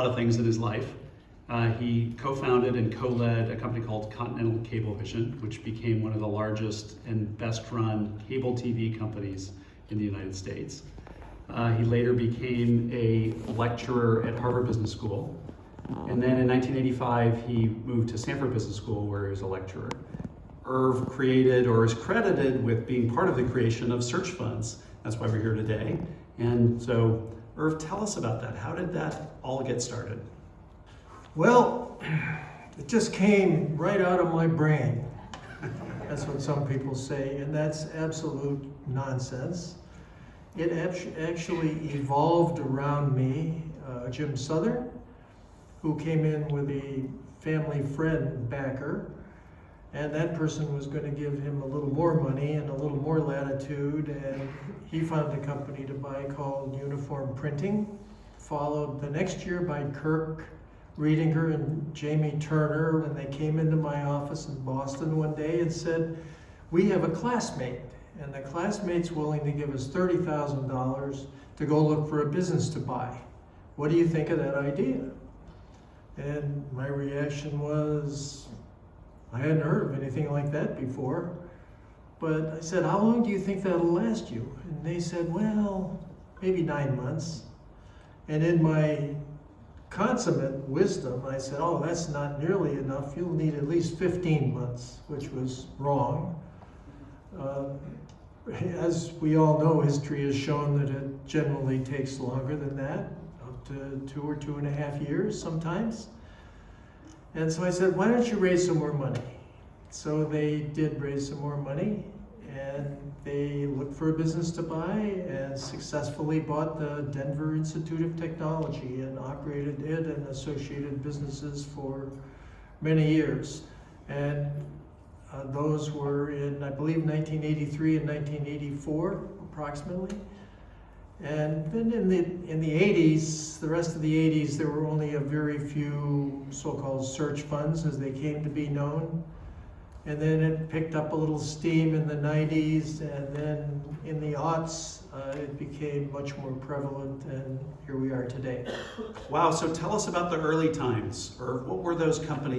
A lot of things in his life. He co-founded and co-led a company called Continental Cablevision, which became one of the largest and best-run cable TV companies in the United States. He later became a lecturer at Harvard Business School. And then in 1985, he moved to Stanford Business School, where he was a lecturer. Irv created, or is credited with being part of the creation of search funds. That's why we're here today. And so, Irv, tell us about that. How did that all get started? Well, it just came right out of my brain. That's what some people say, and that's absolute nonsense. It actually evolved around me. Jim Southern, who came in with a family friend backer, and that person was going to give him a little more money and a little more latitude, and he found a company to buy called Uniform Printing, followed the next year by Kirk Riedinger and Jamie Turner when they came into my office in Boston one day and said, "We have a classmate, and the classmate's willing to give us $30,000 to go look for a business to buy. What do you think of that idea?" And my reaction was, I hadn't heard of anything like that before. But I said, "How long do you think that'll last you?" And they said, "Well, maybe 9 months." And in my consummate wisdom, I said, "Oh, that's not nearly enough. You'll need at least 15 months, which was wrong. As we all know, history has shown that it generally takes longer than that, up to 2 or 2.5 years sometimes. And so I said, "Why don't you raise some more money?" So they did raise some more money, and they looked for a business to buy and successfully bought the Denver Institute of Technology and operated it and associated businesses for many years. And those were in, I believe, 1983 and 1984, approximately. And then in the 80s, the rest of the 80s, there were only a very few so-called search funds as they came to be known. And then it picked up a little steam in the 90s, and then in the aughts, it became much more prevalent, and here we are today. Wow, so tell us about the early times, Irv. What were those companies